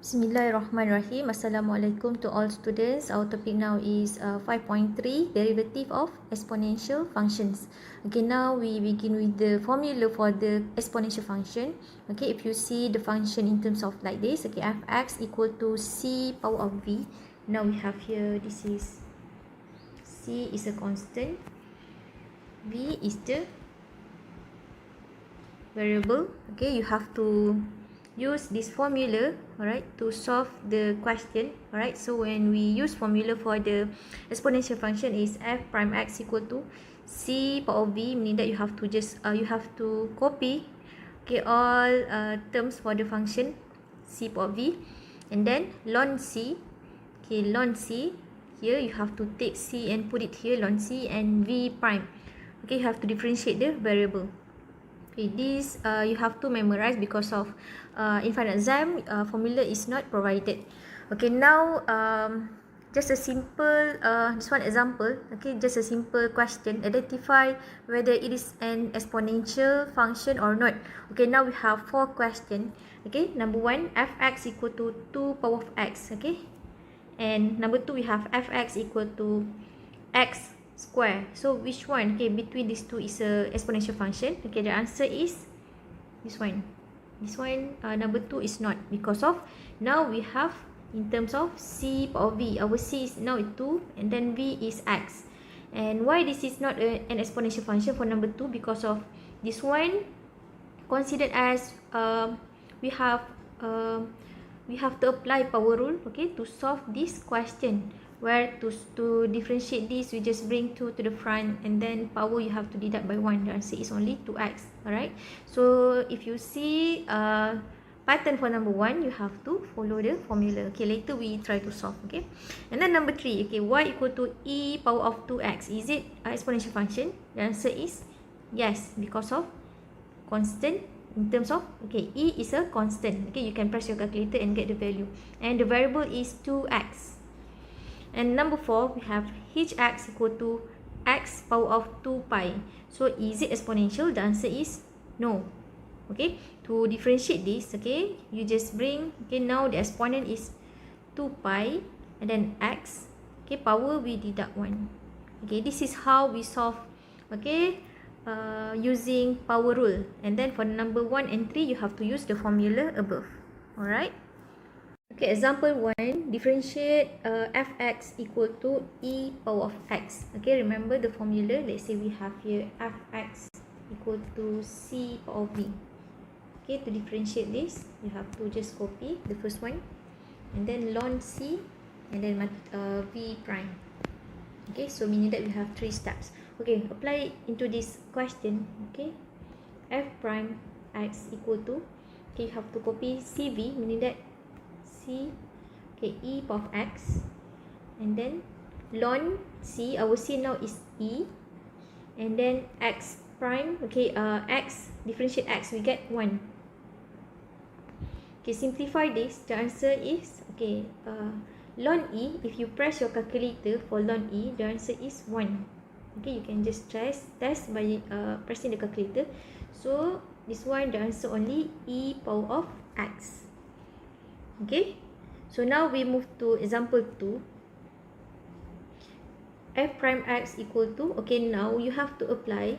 Bismillahirrahmanirrahim. Assalamualaikum to all students. Our topic now is 5.3 derivative of exponential functions. Okay, now we begin with the formula for the exponential function. Okay, if you see the function in terms of like this, okay, fx equal to c power of v. Now we have here, this is c is a constant, v is the variable. Okay, you have to use this formula, alright, to solve the question. Alright, so when we use formula for the exponential function is f prime x equal to c power of v, meaning that you have to just you have to copy, okay, all terms for the function c power of v, and then ln c, okay, ln c, here you have to take c and put it here, ln c, and v prime, okay, you have to differentiate the variable. Okay, this you have to memorize because of in final exam formula is not provided. Okay, now just a simple this one example. Okay, just a simple question. Identify whether it is an exponential function or not. Okay, now we have 4 questions. Okay, number 1, fx equal to 2 power of x. Okay, and number 2 we have fx equal to x square. So which one, okay, between these two is a exponential function? Okay, the answer is this one. This one, number 2 is not, because of now we have in terms of c power v, our c is now 2 and then v is x. And why this is not an exponential function for number 2? Because of this one considered as we have to apply power rule, okay, to solve this question, where to differentiate this we just bring 2 to the front and then power you have to deduct by 1. The answer is only 2x. Alright, so if you see pattern for number 1, you have to follow the formula. Okay, later we try to solve. Okay, and then number 3, okay, y equal to e power of 2x, is it exponential function? The answer is yes, because of constant in terms of, okay, e is a constant. Okay, you can press your calculator and get the value, and the variable is 2x. And number 4, we have hx equal to x power of 2 pi. So is it exponential? The answer is no. Okay, to differentiate this, okay, you just bring, okay, now the exponent is 2 pi and then x, okay, power we deduct 1. Okay, this is how we solve, okay, using power rule. And then for number 1 and 3, you have to use the formula above. Alright. Okay, example 1, differentiate fx equal to e power of x. Okay, remember the formula. Let's say we have here fx equal to c power of v. Okay, to differentiate this, you have to just copy the first one and then ln c and then v prime. Okay, so meaning that we have 3 steps. Okay, apply into this question. Okay, f prime x equal to, okay, you have to copy cv, meaning that c, okay, e power of x, and then ln c, our c now is e, and then x prime, okay, x, differentiate x, we get 1. Okay, simplify this, the answer is, okay, ln e, if you press your calculator for ln e, the answer is 1. Okay, you can just test by pressing the calculator. So this one, the answer only e power of x. Okay, so now we move to example 2. F prime x equal to, okay, now you have to apply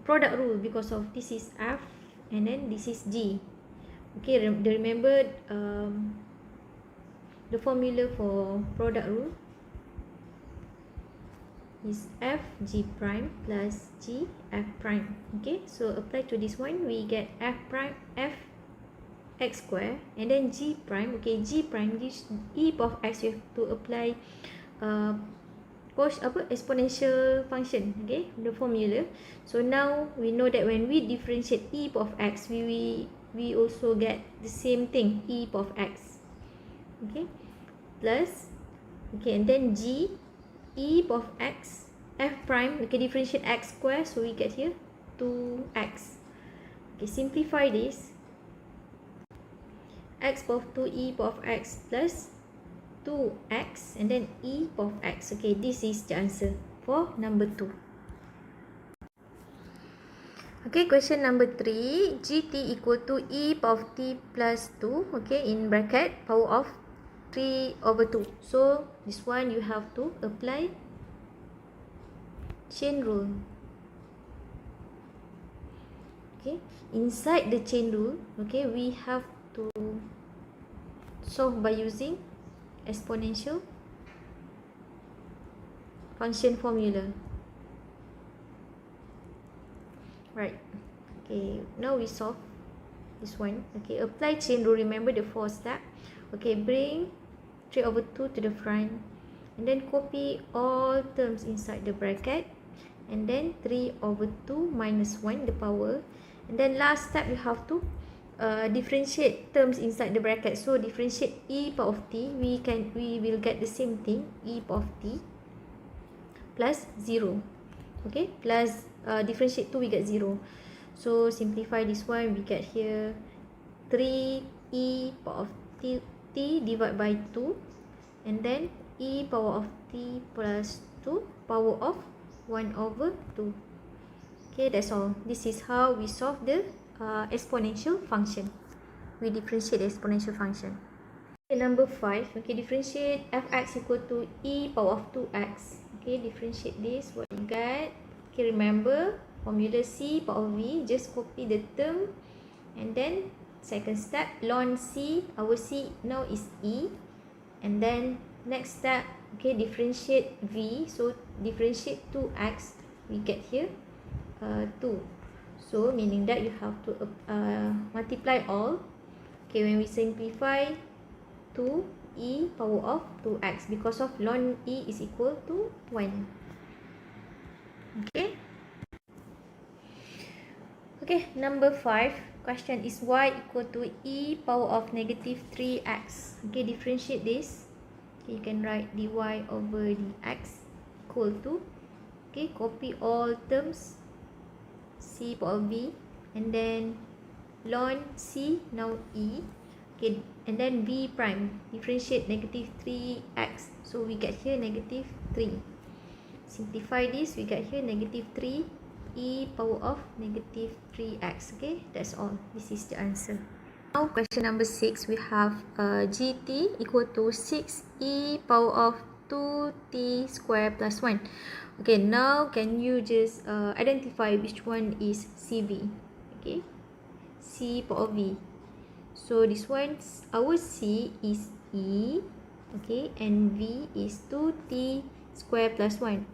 product rule, because of this is f and then this is g. Okay, remember the formula for product rule is f g prime plus g f prime. Okay, so apply to this one, we get f prime f x square and then g prime, okay, g prime, this e power of x, you have to apply exponential function, okay, the formula. So now we know that when we differentiate e power of x, we also get the same thing, e power of x, okay, plus, okay, and then g e power of x f prime, okay, differentiate x square, so we get here 2x. Okay, simplify this, x power of 2 e power of x plus 2x and then e power of x. Okay, this is the answer for number 2. Okay, question number 3. gt equal to e power of t plus 2. Okay, in bracket power of 3/2. So this one you have to apply chain rule. Okay, inside the chain rule, okay, we have to solve by using exponential function formula. Right. Okay, now we solve this one. Okay, apply chain rule. Remember the 4 step. Okay, bring 3/2 to the front, and then copy all terms inside the bracket, and then 3/2 minus 1 the power, and then last step you have to differentiate terms inside the bracket. So differentiate e power of t, we will get the same thing, e power of t plus 0. Okay, plus differentiate 2, we get 0. So simplify this one, we get here 3e power of t divided by 2, and then e power of t plus 2 power of 1/2. Okay, that's all. This is how we solve the exponential function. We differentiate the exponential function. Okay, number 5. Okay, differentiate fx equal to e power of 2x. Okay, differentiate this. What you get? Okay, remember formula c power of v. Just copy the term, and then second step ln c. Our c now is e, and then next step, okay, differentiate v. So differentiate 2x. We get here 2. So meaning that you have to multiply all. Okay, when we simplify 2e power of 2x, because of ln e is equal to 1. Okay. Okay, number 5. Question is y equal to e power of negative 3x. Okay, differentiate this. Okay, you can write dy over dx equal to, okay, copy all terms c power v, and then ln c now e. Okay, and then v prime, differentiate negative 3x. So we get here negative 3. Simplify this, we get here negative 3 e power of negative 3x. Okay, that's all. This is the answer. Now question number 6, we have gt equal to 6e power of 2t square plus 1. Okay, now can you just identify which one is cv? Okay, c power v. So this one, our c is e, okay, and v is 2t square plus 1.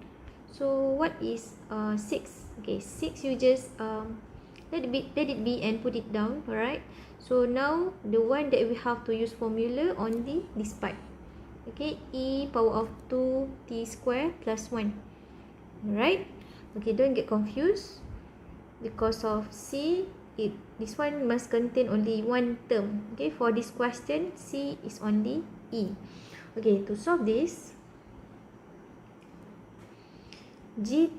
So what is 6? Okay, 6 you just let it be and put it down. Alright, so now the one that we have to use formula only this part. Okay, e power of 2t square plus 1. Alright, okay, don't get confused. Because of c, this one must contain only one term. Okay, for this question, c is only e. Okay, to solve this, g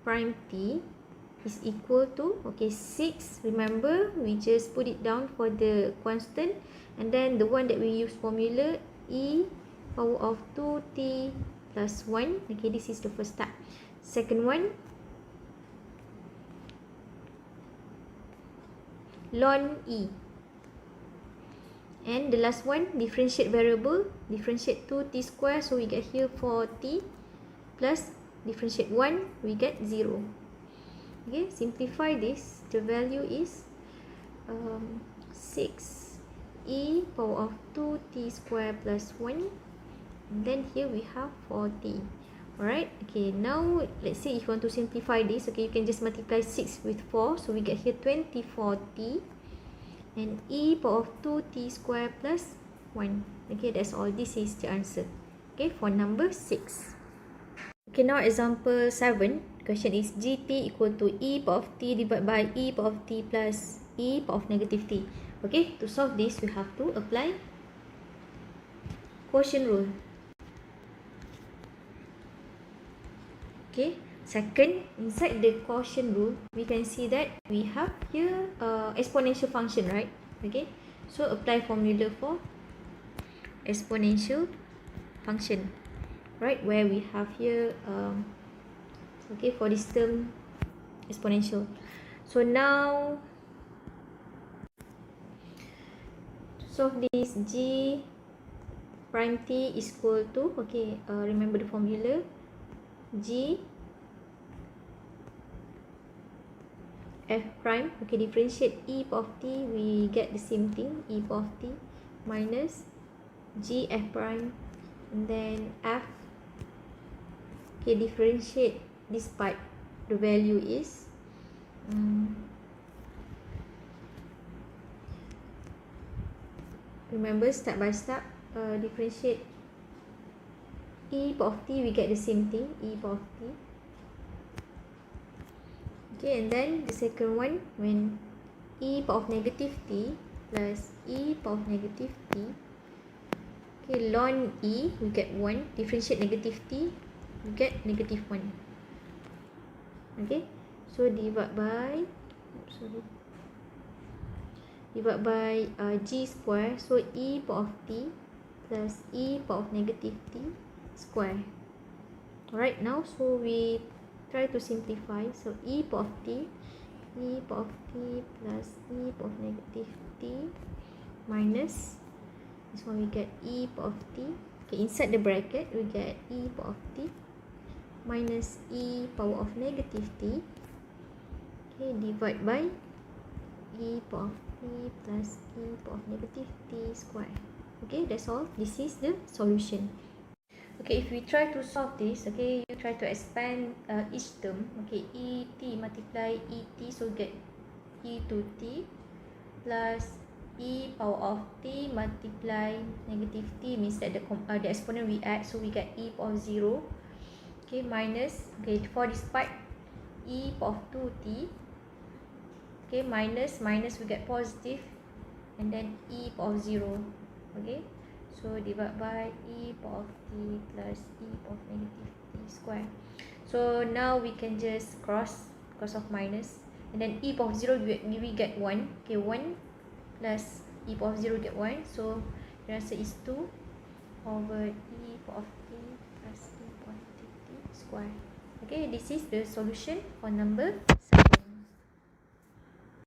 prime t is equal to, okay, 6. Remember, we just put it down for the constant, and then the one that we use formula, e power of 2t plus 1. Okay, this is the first step. Second one, ln e, and the last one, differentiate variable, differentiate 2t square, so we get here 4t plus differentiate 1, we get 0. Okay, simplify this, the value is 6 e power of 2t square plus 1, and then here we have 4t. Alright, okay, now let's say if you want to simplify this, okay, you can just multiply 6 with 4, so we get here 24t, and e power of 2t square plus 1. Okay, that's all. This is the answer, okay, for number 6. Okay, now example 7. Question is gt equal to e power of t divided by e power of t plus e power of negative t. Okay, to solve this, we have to apply quotient rule. Okay, second, inside the quotient rule, we can see that we have here exponential function, right? Okay, so apply formula for exponential function, right, where we have here okay, for this term exponential. So now to solve this, g prime t is equal to, okay, remember the formula, g f prime, okay, differentiate e power of t, we get the same thing, e power of t minus g f prime, and then f, okay, differentiate this part, the value is remember step by step, differentiate e power of t, we get the same thing, e power of t. Okay, and then the second one, when e power of negative t plus e power of negative t, okay, ln e, we get 1, differentiate negative t, we get negative 1. Okay, so divide by, divide by g square, so e power of t plus e power of negative t square. Alright, now so we try to simplify, so e power of t plus e power of negative t minus this one, we get e power of t, okay, inside the bracket we get e power of t minus e power of negative t, okay, divide by e power of t plus e power of negative t square. Okay, that's all. This is the solution. Okay, if we try to solve this, okay, you try to expand each term, okay, e t multiply e t, so get e to t plus e power of t multiply negative t, means that the exponent we add, so we get e power of 0, okay, minus, okay, for this part e power of 2t, okay, minus we get positive, and then e power of 0, okay, so divide by e power of t plus e power of negative t square. So now we can just cross because of minus, and then e power of 0 we get 1, okay, 1 plus e power of 0 get 1, so the answer is 2 over e power of t plus e power of t square. Okay, this is the solution for number